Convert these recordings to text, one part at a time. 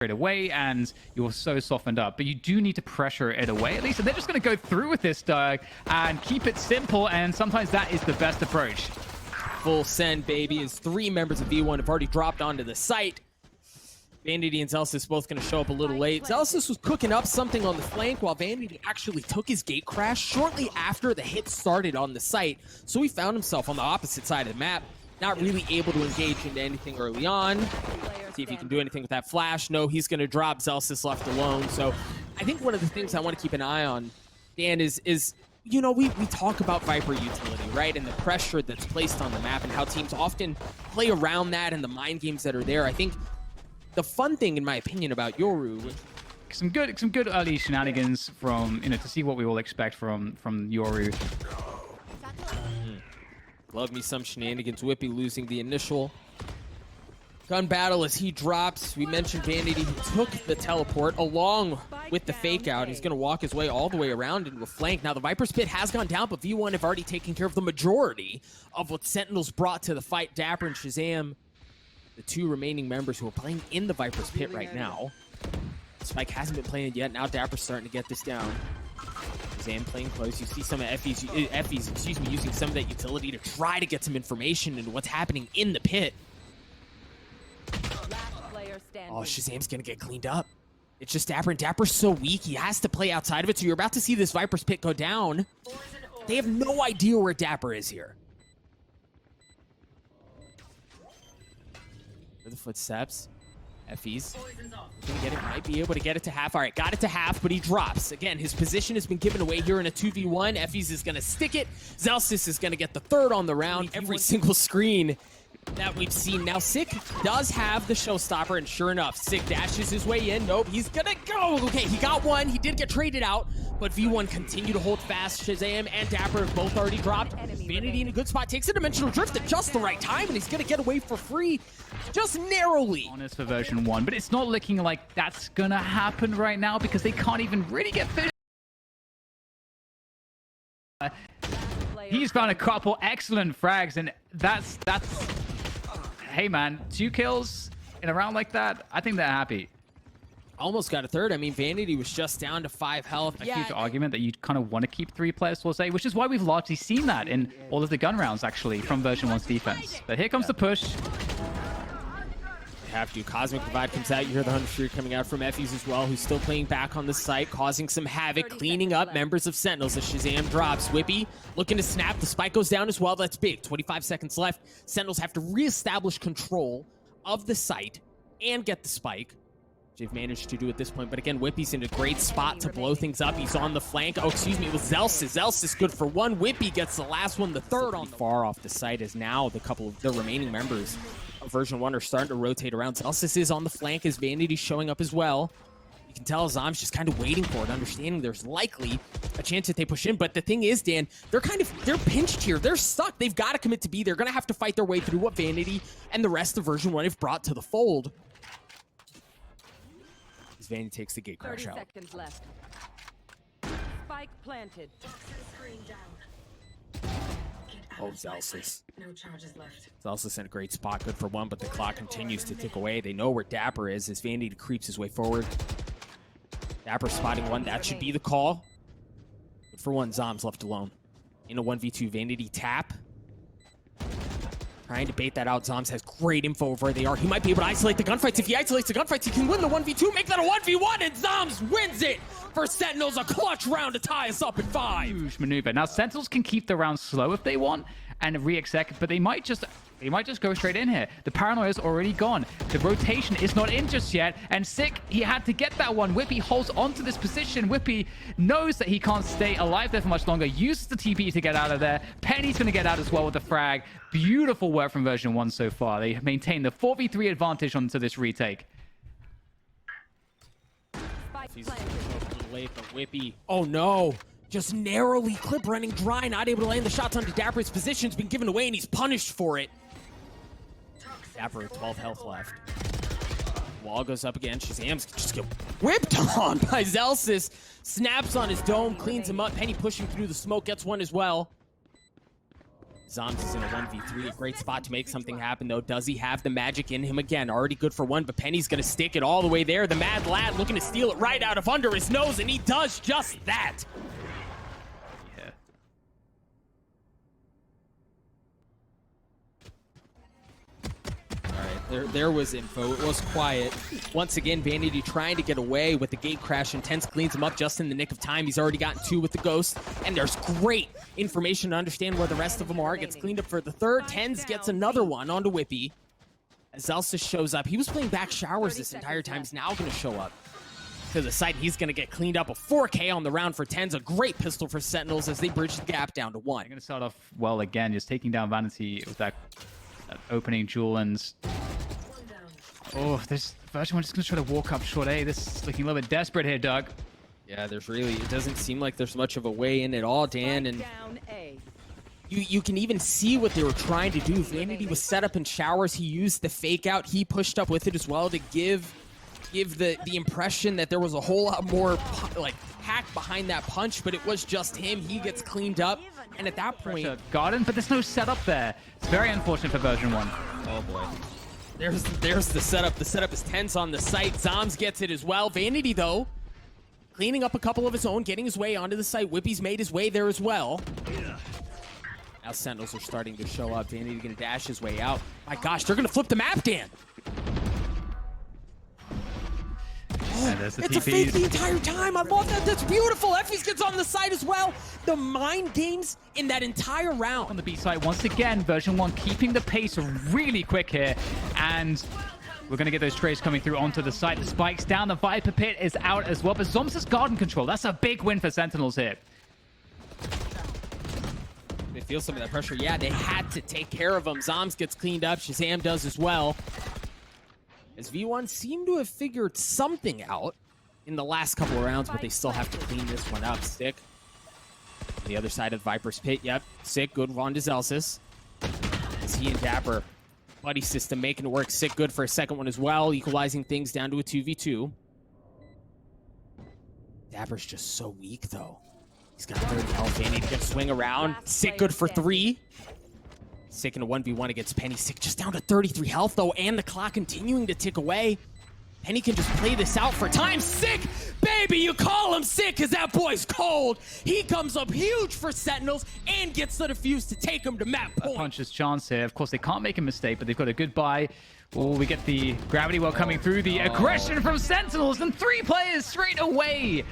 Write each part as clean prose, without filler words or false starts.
it away, and you're so softened up. But you do need to pressure it away at least, and they're just going to go through with this, Doug, and keep it simple, and sometimes that is the best approach. Full send, baby, as 3 members of V1 have already dropped onto the site. Vanity and Zelsis both going to show up a little late. Zelsis was cooking up something on the flank while Vanity actually took his gate crash shortly after the hit started on the site. So he found himself on the opposite side of the map, not really able to engage into anything early on. See if he can do anything with that flash. No, he's going to drop. Zelsis left alone. So I think one of the things I want to keep an eye on, Dan, is you know, we talk about Viper utility, right? And the pressure that's placed on the map and how teams often play around that and the mind games that are there. I think the fun thing, in my opinion, about Yoru, some good early shenanigans from, you know, to see what we all expect from Yoru. Love me some shenanigans. Whippy losing the initial gun battle as he drops. We mentioned Vanity took the teleport along with the fake out. He's going to walk his way all the way around into a flank. Now the Viper's pit has gone down, but V1 have already taken care of the majority of what Sentinels brought to the fight. Dapper and Shazam, the 2 remaining members who are playing in the Viper's pit right now. Spike hasn't been playing it yet. Now Dapper's starting to get this down. Shazam playing close. You see some of Effie's using some of that utility to try to get some information into what's happening in the pit. Oh, Shazam's gonna get cleaned up. It's just Dapper, and Dapper's so weak, he has to play outside of it, so you're about to see this Viper's pit go down. They have no idea where Dapper is here. For the footsteps. Effie's gonna get it, might be able to get it to half. All right, got it to half, but he drops. Again, his position has been given away here in a 2v1. Effie's is gonna stick it. Zelsis is gonna get the 3rd on the round. Every single screen that we've seen. Now, Sick does have the showstopper, and sure enough, Sick dashes his way in. Nope, he's gonna go. Okay, he got one. He did get traded out, but V1 continue to hold fast. Shazam and Dapper have both already dropped. Vanity in a good spot. Takes a dimensional drift at just the right time, and he's gonna get away for free, just narrowly. Honest for version 1, but it's not looking like that's gonna happen right now because they can't even really get finished. He's found a couple excellent frags, and that's hey man, 2 kills in a round like that, I think they're happy. Almost got a 3rd. I mean, Vanity was just down to 5 health. A huge argument that you kind of want to keep 3 players towards A, which is why we've largely seen that in all of the gun rounds, actually, from version 1's defense. But here comes the push. They have to. Cosmic Divide comes out. You hear the 100 Street coming out from Effie's as well, who's still playing back on the site, causing some havoc, cleaning up members of Sentinels as Shazam drops. Whippy looking to snap. The spike goes down as well. That's big. 25 seconds left. Sentinels have to reestablish control of the site and get the spike. They've managed to do at this point, but again, Whippy's in a great spot to blow things up. He's on the flank. Oh, excuse me, it was Zelsis. Zelsis good for 1. Whippy gets the last one, the 3rd on the far off the site, as now the couple of the remaining members of version 1 are starting to rotate around. Zelsis is on the flank as Vanity showing up as well. You can tell Zom's just kind of waiting for it, understanding there's likely a chance that they push in. But the thing is, Dan, they're pinched here. They're stuck. They've got to commit to B. They're going to have to fight their way through what Vanity and the rest of version 1 have brought to the fold. As Vanity takes the gate crash out. 30 seconds left. Spike planted. Oh, Zelsis. No charges left. Zelsis in a great spot, good for 1, but the clock continues to tick away. They know where Dapper is as Vanity creeps his way forward. Dapper spotting 1, that should be the call. But for 1, Zom's left alone. In a 1v2, Vanity tap. Trying to bait that out. Zoms has great info of where they are. He might be able to isolate the gunfights. If he isolates the gunfights, he can win the 1v2, make that a 1v1, and Zoms wins it for Sentinels. A clutch round to tie us up at 5. Huge maneuver. Now, Sentinels can keep the round slow if they want and re-exec, but they might just go straight in here. The paranoia's already gone. The rotation is not in just yet, and Sick, he had to get that one. Whippy holds onto this position. Whippy knows that he can't stay alive there for much longer, uses the TP to get out of there. Penny's going to get out as well with the frag. Beautiful work from version 1 so far. They maintain the 4v3 advantage onto this retake. He's a little late, but Whippy, oh no! Just narrowly clip running dry, not able to land the shots onto Dapper. His position's been given away, and he's punished for it. Dapper with 12 health left. Wall goes up again. Shazam's just get whipped on by Zelsis. Snaps on his dome, cleans him up. Penny pushing through the smoke, gets one as well. Zoms is in a 1v3, a great spot to make something happen though. Does he have the magic in him again? Already good for one, but Penny's gonna stick it all the way there. The Mad Lad looking to steal it right out of under his nose, and he does just that. Yeah. There was info. It was quiet. Once again, Vanity trying to get away with the gate crash. Intense cleans him up just in the nick of time. He's already gotten 2 with the Ghost. And there's great information to understand where the rest of them are. Gets cleaned up for the third. Tens gets another one onto Whippy. As Elsa shows up. He was playing back showers this entire time. He's now going to show up to the site. He's going to get cleaned up. A 4K on the round for Tens. A great pistol for Sentinels as they bridge the gap down to 1. They're going to start off well again, just taking down Vanity with that opening duel. And oh, this version 1 just going to try to walk up short A. This is looking a little bit desperate here, Doug. Yeah, it doesn't seem like there's much of a way in at all, Dan. And you can even see what they were trying to do. Vanity was set up in showers. He used the fake out. He pushed up with it as well to give the impression that there was a whole lot more like hack behind that punch, but it was just him. He gets cleaned up. And at that point, Garden, but there's no setup there. It's very unfortunate for version 1. Oh boy. There's the setup. The setup is tense on the site. Zoms gets it as well. Vanity, though, cleaning up a couple of his own, getting his way onto the site. Whippy's made his way there as well. Now Sentinels are starting to show up. Vanity going to dash his way out. My gosh, they're going to flip the map, Dan. Oh, it's a fake the entire time. I love that. That's beautiful. Effys gets on the side as well. The mind games in that entire round. On the B side, once again, version 1 keeping the pace really quick here. And we're going to get those trays coming through onto the site. The spikes down. The Viper Pit is out as well. But Zoms' garden control. That's a big win for Sentinels here. They feel some of that pressure. Yeah, they had to take care of him. Zoms gets cleaned up. Shazam does as well. As V1 seem to have figured something out in the last couple of rounds, but they still have to clean this one up. Sick. The other side of Viper's Pit. Yep. Sick. Good on to Zelsis. As he and Dapper, buddy system, making it work. Sick. Good for a second one as well. Equalizing things down to a 2v2. Dapper's just so weak, though. He's got 30 health. Vanity can swing around. Sick. Good for 3. Sick in a 1v1 against Penny. Sick just down to 33 health, though, and the clock continuing to tick away. Penny can just play this out for time. Sick! Baby, you call him Sick because that boy's cold. He comes up huge for Sentinels and gets the defuse to take him to map point. Punch's chance here. Of course, they can't make a mistake, but they've got a good buy. Oh, we get the gravity well coming through. The aggression from Sentinels, and 3 players straight away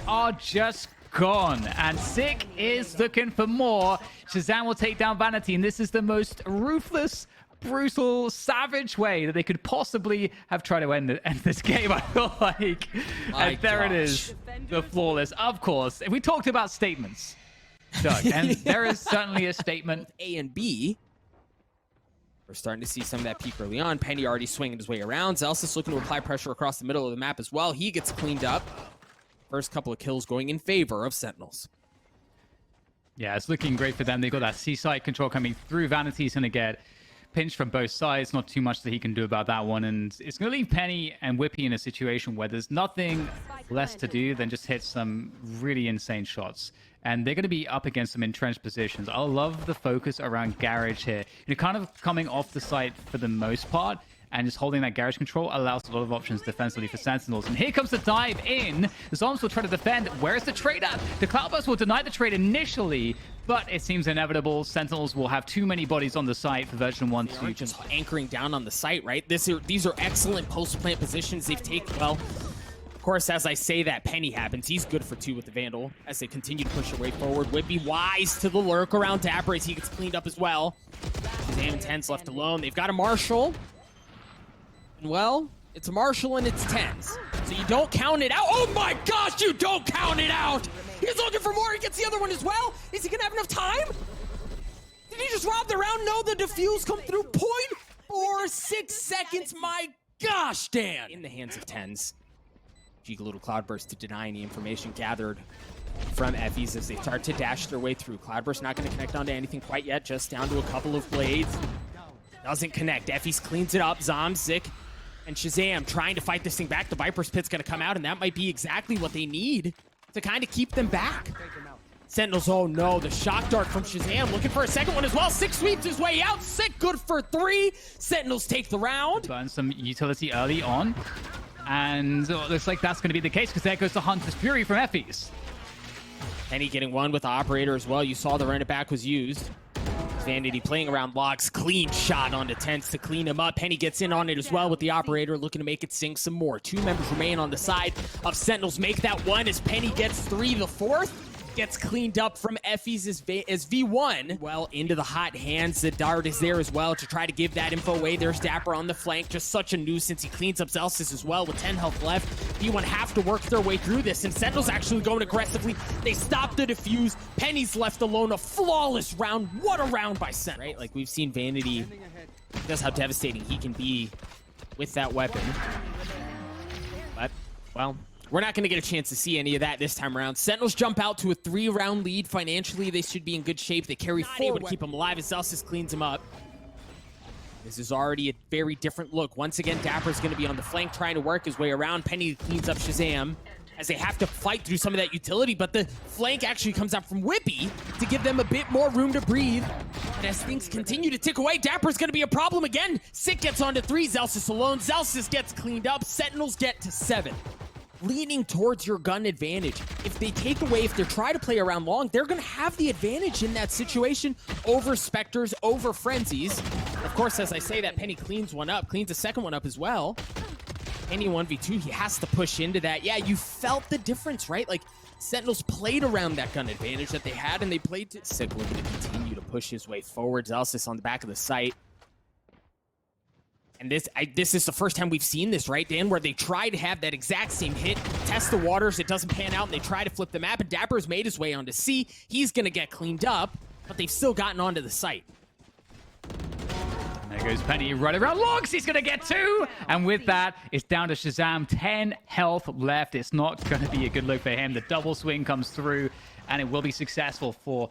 are just gone. And Sick is looking for more. Shazam will take down Vanity, and this is the most ruthless, brutal, savage way that they could possibly have tried to end this game, I feel like. And there it is, the flawless. Of course, we talked about statements, Doug, and there is certainly a statement. A and B. We're starting to see some of that peak early on. Penny already swinging his way around. Zelsis looking to apply pressure across the middle of the map as well. He gets cleaned up. First couple of kills going in favor of Sentinels. Yeah, it's looking great for them. They've got that C-side control coming through. Vanity's going to get pinched from both sides. Not too much that he can do about that one. And it's going to leave Penny and Whippy in a situation where there's nothing less to do than just hit some really insane shots. And they're going to be up against some entrenched positions. I love the focus around Garage here. You're kind of coming off the site for the most part. And just holding that Garage control allows a lot of options defensively for Sentinels. And here comes the dive in. The Zoms will try to defend. Where's the trade at? The Cloudburst will deny the trade initially, but it seems inevitable. Sentinels will have too many bodies on the site for version 1 to just anchoring down on the site, right? These are excellent post-plant positions they've taken. Well, of course, as I say that, Penny happens. He's good for 2 with the Vandal as they continue to push their way forward. Whippy wise to the lurk around Dapper as he gets cleaned up as well. Shazam and Tens left alone. They've got a Marshall. Well, it's a Marshall and it's Tens. So you don't count it out. Oh my gosh, you don't count it out! He's looking for more. He gets the other one as well. Is he gonna have enough time? Did he just rob the round? No, the defuse come through. 0.46 seconds. My gosh, Dan! In the hands of Tens. Giga little Cloudburst to deny any information gathered from Effys as they start to dash their way through. Cloudburst not gonna connect onto anything quite yet. Just down to a couple of blades. Doesn't connect. Effys cleans it up. Zom, Zik, and Shazam trying to fight this thing back. The Viper's Pit's going to come out, and that might be exactly what they need to kind of keep them back. Sentinels, oh no, the shock dart from Shazam, looking for a second one as well. Sick sweeps his way out, Sick good for 3. Sentinels take the round. Burn some utility early on. And it looks like that's going to be the case because there goes the Hunter's Fury from Effie's. Penny getting one with the operator as well. You saw the run it back was used. Vanity playing around logs, clean shot onto Tense to clean him up. Penny gets in on it as well with the operator, looking to make it sink some more. 2 members remain on the side of Sentinels. Make that one as Penny gets 3. The 4th gets cleaned up from Effie's as V1. Well, into the hot hands. The dart is there as well to try to give that info away. There's Dapper on the flank. Just such a nuisance. He cleans up Zelsis as well with 10 health left. V1 have to work their way through this, and Sentinels actually going aggressively. They stop the defuse. Penny's left alone. A flawless round. What a round by Sentinels. Right? Like, we've seen Vanity. That's how devastating he can be with that weapon. But, well, we're not going to get a chance to see any of that this time around. Sentinels jump out to a 3-round lead. Financially, they should be in good shape. They carry forward to keep him alive as Zelsis cleans him up. This is already a very different look. Once again, Dapper's going to be on the flank trying to work his way around. Penny cleans up Shazam as they have to fight through some of that utility, but the flank actually comes out from Whippy to give them a bit more room to breathe. And as things continue to tick away, Dapper's going to be a problem again. Sick gets onto 3, Zelsis alone. Zelsis gets cleaned up. Sentinels get to 7. Leaning towards your gun advantage. If they take away, if they're trying to play around long, they're going to have the advantage in that situation over Spectres, over Frenzies. Of course, as I say that, Penny cleans one up, cleans a second one up as well. Penny 1v2, he has to push into that. Yeah, you felt the difference, right? Like, Sentinels played around that gun advantage that they had, and they played to... Sick looking to continue to push his way forward. Zelsis on the back of the site. And this is the first time we've seen this, right, Dan, where they try to have that exact same hit, test the waters, it doesn't pan out, and they try to flip the map, and Dapper's made his way onto C. He's going to get cleaned up, but they've still gotten onto the site. There goes Penny right around logs. He's going to get 2. And with that, it's down to Shazam. 10 health left. It's not going to be a good look for him. The double swing comes through, and it will be successful for...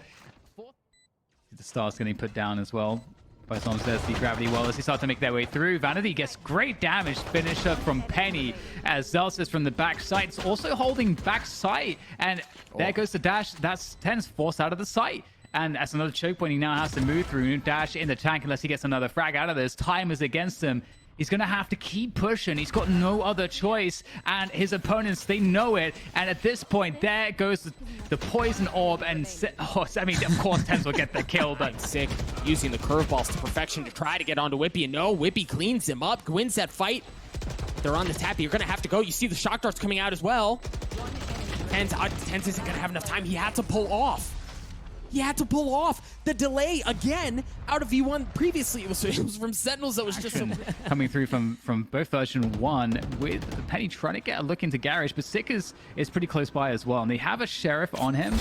The star's getting put down as well. By Thomas, there's the gravity well as they start to make their way through. Vanity gets great damage finisher from Penny as Zelsis from the back side. It's also holding back sight. And there goes the dash. That's Ten's forced out of the site. And that's another choke point he now has to move through. Dash in the tank unless he gets another frag out of this. Time is against him. He's going to have to keep pushing. He's got no other choice. And his opponents, they know it. And at this point, there goes the poison orb. And, I mean, of course, Tens will get the kill, but... Sick using the curveballs to perfection to try to get onto Whippy. And no, Whippy cleans him up, wins that fight. They're on the tap. You're going to have to go. You see the shock darts coming out as well. Tens isn't going to have enough time. He had to pull off. He had to pull off the delay again out of V1. Previously, it was from Sentinels that was just coming through from both version 1 with Penny trying to get a look into Garage, but Sick is pretty close by as well. And they have a Sheriff on him.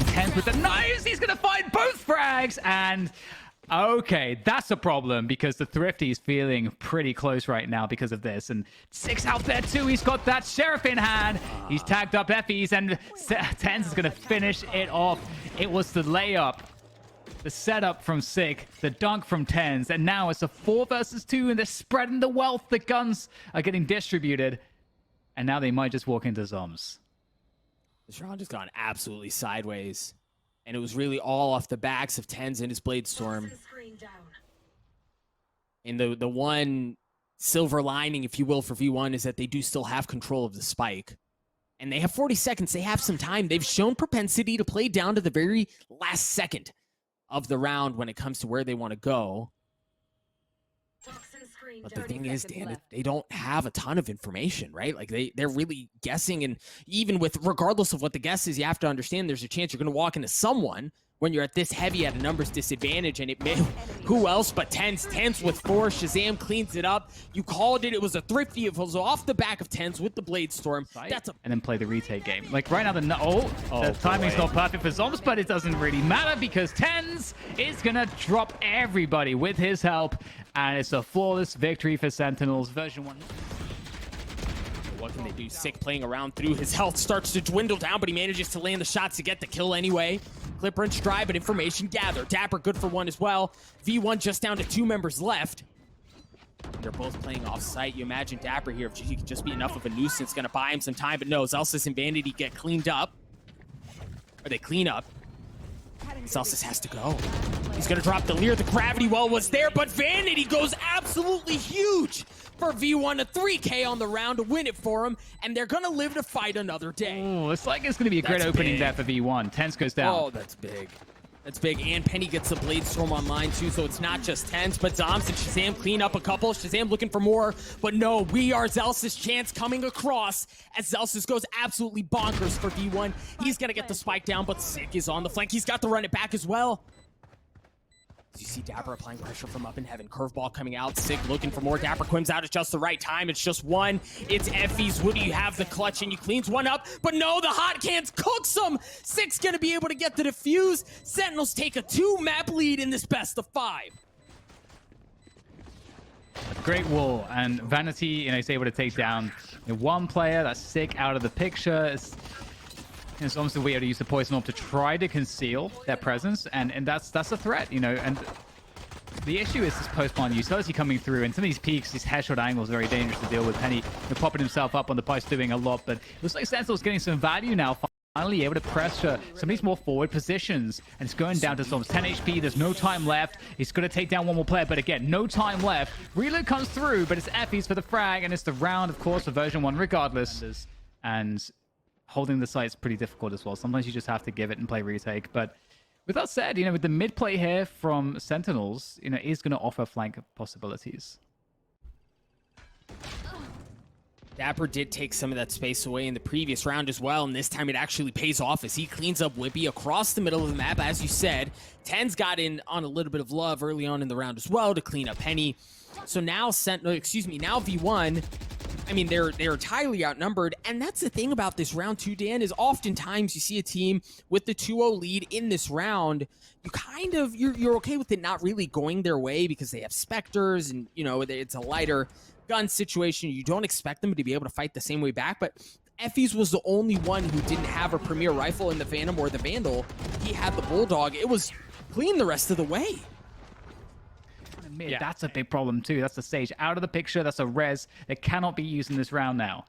Tense with the knives. He's going to find both frags. And okay, that's a problem because the Thrifty's feeling pretty close right now because of this. And 6 health there too. He's got that Sheriff in hand. He's tagged up Effie's and Tense is going to finish it off. It was the layup, the setup from Sick, the dunk from Tens, and now it's a 4 versus 2, and they're spreading the wealth. The guns are getting distributed, and now they might just walk into Zoms. This round has gone absolutely sideways, and it was really all off the backs of Tens and his Blade Storm. And the one silver lining, if you will, for V1 is that they do still have control of the spike. And they have 40 seconds. They have some time. They've shown propensity to play down to the very last second of the round when it comes to where they want to go. But the thing is, Dan, they don't have a ton of information, right? Like they're really guessing, and even with regardless of what the guess is, you have to understand there's a chance you're going to walk into someone when you're at this heavy at a numbers disadvantage, and it may, who else but Tens with 4. Shazam cleans it up. You called it. It was a Thrifty. It was off the back of Tens with the Blade Storm. And then play the retake game. Like right now, the timing's not perfect for Zoms, but it doesn't really matter because Tens is gonna drop everybody with his help, and it's a flawless victory for Sentinels. Version 1. What can they do? Sick playing around through. His health starts to dwindle down, but he manages to land the shots to get the kill anyway. Clipper and Stride, but information gathered. Dapper good for 1 as well. V1 just down to 2 members left. And they're both playing off-site. You imagine Dapper here, if he could just be enough of a nuisance, going to buy him some time. But no, Zelsis and Vanity get cleaned up. Or they clean up. Celsius has to go. He's gonna drop the Lear. The gravity well was there, but Vanity goes absolutely huge for V1, a 3K on the round to win it for him, and they're gonna live to fight another day. Oh, it's like it's gonna be a great opening there for V1. Tense goes down. Oh, that's big. That's big, and Penny gets the Blade Storm online too, so it's not just Tense, but Zoms and Shazam clean up a couple. Shazam looking for more, but no, we are Zelsis' chance coming across as Zelsis goes absolutely bonkers for V1. He's gonna get the spike down, but Sick is on the flank. He's got to run it back as well. As you see Dapper applying pressure from up in heaven. Curveball coming out. Sick looking for more. Dapper quims out at just the right time. It's just one. It's Effie's. Woody, you have the clutch and you cleans one up. But no, the hot cans cooks him. Sick's going to be able to get the defuse. Sentinels take a 2-map lead in this best of 5. A great wall, and Vanity, is able to take down one player. That's Sick out of the picture. It's almost a way to use the poison orb to try to conceal their presence, and that's a threat, and the issue is this post-spawn utility coming through, and some of these peaks, these headshot angles are very dangerous to deal with. Penny popping himself up on the post, doing a lot, but it looks like Sentinel's getting some value now, finally able to pressure some of these more forward positions, and it's going down to Storm's 10 HP. There's no time left. He's going to take down one more player, but again, no time left. Reload comes through, but it's Effie's for the frag, and it's the round, of course, for version 1 regardless, and holding the site is pretty difficult as well. Sometimes you just have to give it and play retake. But with that said, with the mid play here from Sentinels, is going to offer flank possibilities. Dapper did take some of that space away in the previous round as well, and this time it actually pays off as he cleans up Whippy across the middle of the map. As you said, Ten's got in on a little bit of love early on in the round as well to clean up Penny. So now now V1, they're entirely outnumbered, and that's the thing about this round 2, Dan, is oftentimes you see a team with the 2-0 lead in this round, you're okay with it not really going their way because they have Spectres and, it's a lighter gun situation. You don't expect them to be able to fight the same way back, but Effie's was the only one who didn't have a premier rifle in the Phantom or the Vandal. He had the Bulldog. It was clean the rest of the way. Yeah. That's a big problem too. That's the Sage out of the picture. That's a res that cannot be used in this round now.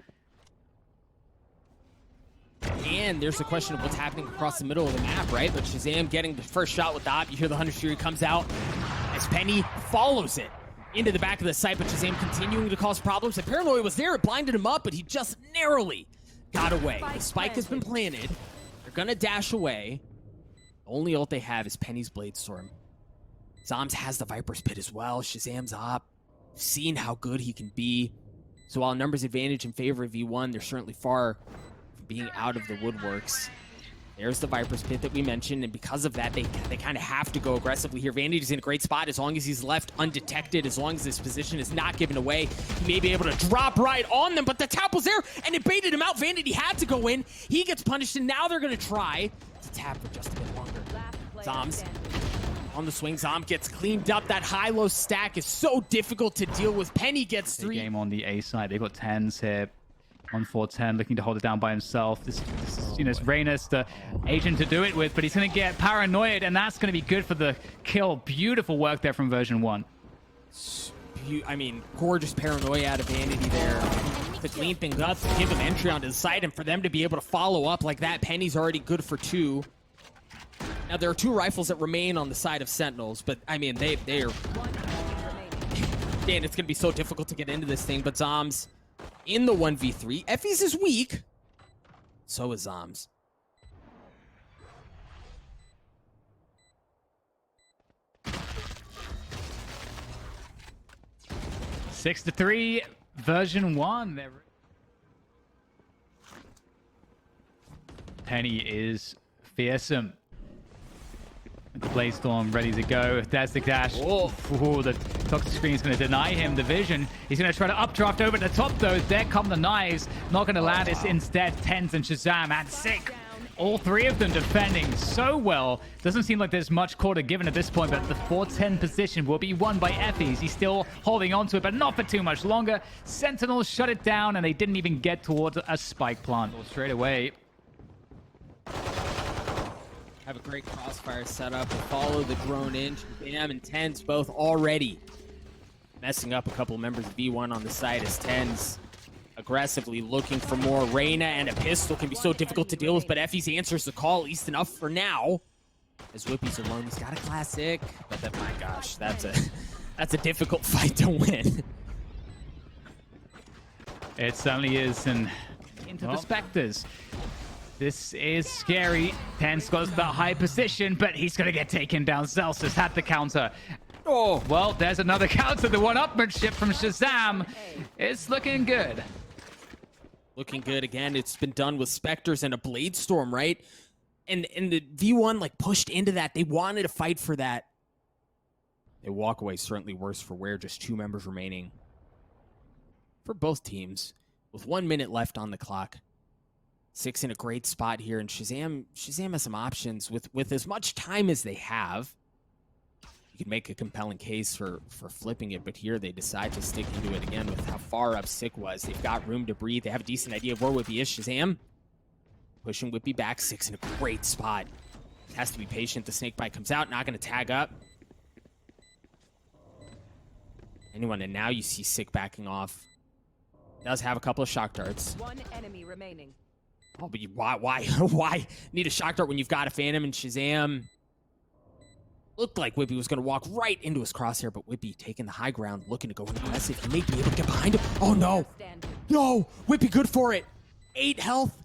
And there's the question of what's happening across the middle of the map, right? But Shazam getting the first shot with the op. You hear the 100 Fury comes out as Penny follows it into the back of the site, but Shazam continuing to cause problems. The Paranoia was there. It blinded him up, but he just narrowly got away. The spike has been planted. They're going to dash away. The only ult they have is Penny's Blade Storm. Zoms has the Viper's Pit as well. Shazam's up. Seen how good he can be. So while numbers advantage in favor of V1, they're certainly far from being out of the woodworks. There's the Viper's Pit that we mentioned, and because of that, they kind of have to go aggressively here. Vanity's in a great spot as long as he's left undetected, as long as his position is not given away. He may be able to drop right on them, but the tap was there, and it baited him out. Vanity had to go in. He gets punished, and now they're going to try to tap for just a bit longer. Zoms on the swing. Zom gets cleaned up. That high-low stack is so difficult to deal with. Penny gets 3. Game on the A side. They've got 10s here. 1-4-10 looking to hold it down by himself. This is, it's Reynas, the agent to do it with, but he's going to get paranoid, and that's going to be good for the kill. Beautiful work there from version 1. Gorgeous paranoia out of Vanity there to clean things up, to give him entry onto the site, and for them to be able to follow up like that. Penny's already good for 2. Now, there are 2 rifles that remain on the side of Sentinels, but, they're... Dan, it's going to be so difficult to get into this thing, but Zoms in the 1v3. Effie's is weak. So is Zoms. Six to 3, version 1. Penny is fearsome. The Blade Storm ready to go. There's the dash. Oh, the toxic screen is going to deny him the vision. He's going to try to updraft over the top though. There come the knives. Not going to land. It's instead Tens and Shazam and Sick. All 3 of them defending so well. Doesn't seem like there's much quarter given at this point, but the 4-10 position will be won by Effie's. He's still holding on to it, but not for too much longer. Sentinels shut it down, and they didn't even get towards a spike plant straight away. Have a great crossfire setup. Follow the drone in. Shazam and Tens both already messing up a couple members of V1 on the side as Tens aggressively looking for more. Reyna and a pistol can be so difficult to deal with, but Effie's answers the call, at least enough for now. As Whippy's alone, he's got a classic, but then, my gosh, that's a difficult fight to win. It certainly is, and into the Spectres. This is scary. Ten's got that high position, but he's going to get taken down. Celsius had the counter. Oh, well, there's another counter. The one-upmanship from Shazam. It's looking good. Looking good again. It's been done with Spectres and a Blade Storm, right? And the V1 like pushed into that. They wanted to fight for that. They walk away certainly worse for wear. Just 2 members remaining for both teams with 1 minute left on the clock. Six in a great spot here, and Shazam has some options with as much time as they have. You can make a compelling case for flipping it, but here they decide to stick into it again with how far up Sick was. They've got room to breathe. They have a decent idea of where Whippy is. Shazam pushing Whippy back. Six in a great spot. Has to be patient. The snakebite comes out, not going to tag up anyone, and now you see Sick backing off. Does have a couple of shock darts. 1 enemy remaining. Oh, but why need a shock dart when you've got a Phantom? And Shazam looked like Whippy was going to walk right into his crosshair, but Whippy taking the high ground, looking to go aggressive. He may be able to get behind him. Oh, no. No. Whippy good for it. 8 health,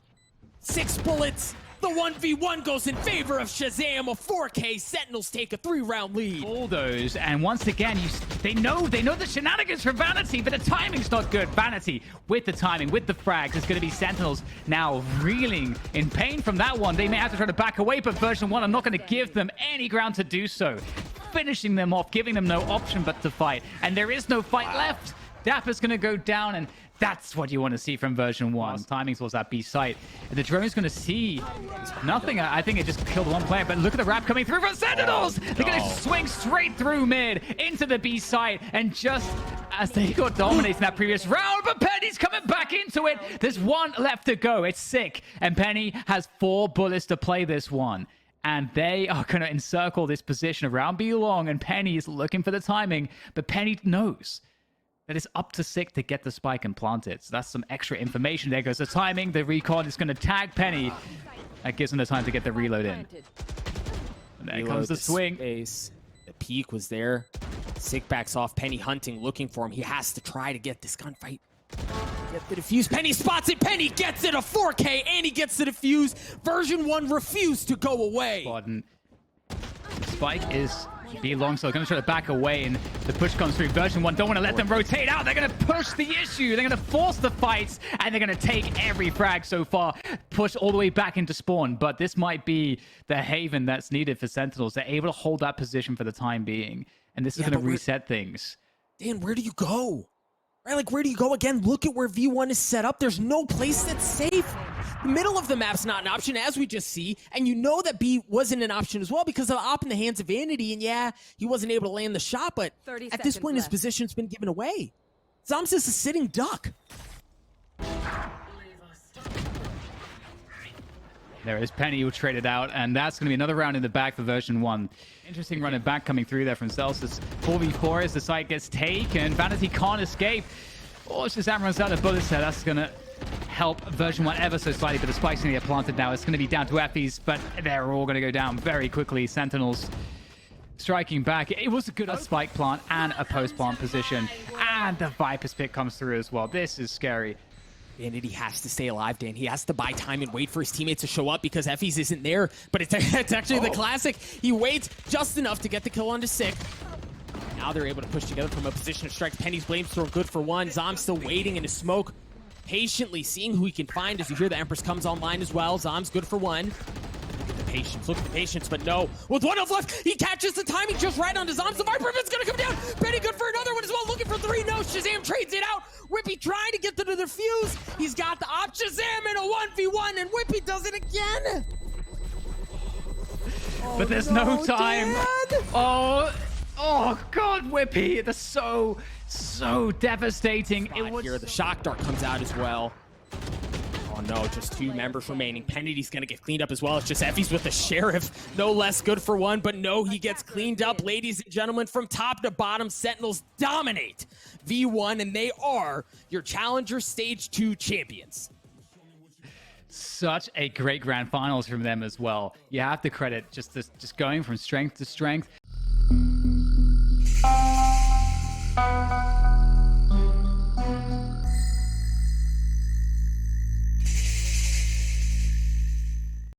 6 bullets. The 1v1 goes in favor of Shazam. A 4K. Sentinels take a 3-round lead. Bulldoze, and once again, they know the shenanigans from Vanity, but the timing's not good. Vanity with the timing, with the frags, it's going to be Sentinels now reeling in pain from that one. They may have to try to back away, but version 1 are not going to give them any ground to do so. Finishing them off, giving them no option but to fight, and there is no fight left. Dapper's going to go down, and that's what you want to see from version 1. Timing towards that B site. The drone's going to see nothing. I think it just killed one player, but look at the wrap coming through from Sentinels. They're going to swing straight through mid into the B site, and just as they got dominated in that previous round, but Penny's coming back into it. There's 1 left to go. It's Sick, and Penny has 4 bullets to play this one. And they are going to encircle this position around B long, and Penny is looking for the timing, but Penny knows that it's up to Sick to get the spike and plant it. So that's some extra information. There goes the timing. The recon is going to tag Penny. That gives him the time to get the reload in. And there comes the swing. Space. The peak was there. Sick backs off. Penny hunting, looking for him. He has to try to get this gunfight. Get the defuse. Penny spots it. Penny gets it. A 4K, and he gets the defuse. Version 1 refused to go away. Spike is B long, so they're going to try to back away, and the push comes through. Version 1 don't want to let them rotate out. They're going to push the issue. They're going to force the fights, and they're going to take every frag so far, push all the way back into spawn. But this might be the haven that's needed for Sentinels. They're able to hold that position for the time being, and this is going to reset things. Dan, where do you go? Right, like, where do you go again? Look at where V1 is set up. There's no place that's safe. The middle of the map's not an option, as we just see, and you know that B wasn't an option as well because of op in the hands of Vanity, and yeah, he wasn't able to land the shot, but at this point, his position's been given away. Zamsis is a sitting duck. There is Penny who traded out, and that's going to be another round in the back for version 1. Interesting running back coming through there from Celsius. 4v4 as the site gets taken. Vanity can't escape. Oh, Shazam runs out of bullets there. That's going to help version 1 ever so slightly, but the spike's going to get planted now. It's going to be down to Effie's, but they're all going to go down very quickly. Sentinels striking back. It was a good spike plant and a post-plant position, and the Viper's pick comes through as well. This is scary. Vanity has to stay alive, Dan. He has to buy time and wait for his teammates to show up because Effie's isn't there. But it's actually the classic. He waits just enough to get the kill onto Sick. Now they're able to push together from a position of strike. Penny's Blamestorm good for 1. Zom's still waiting in his smoke, patiently seeing who he can find as you hear the Empress comes online as well. Zom's good for 1. Look at the patience, but no. With 1 health left, he catches the timing just right onto Zoms. The Viper Pitt's gonna come down. Penny good for another one as well, looking for 3. No, Shazam trades it out. Whippy trying to get to the defuse. He's got the op. Shazam in a 1v1, and Whippy does it again. But there's no time. Dan. Oh God, Whippy. That's so devastating. It was here. The shock dart comes out as well. Oh no, just 2 members remaining. Pennity's gonna get cleaned up as well. It's just Effie's with the Sheriff. No less good for 1, but no, he gets cleaned up. Ladies and gentlemen, from top to bottom, Sentinels dominate V1, and they are your Challenger Stage 2 champions. such a great grand finals from them as well. You have to credit just going from strength to strength.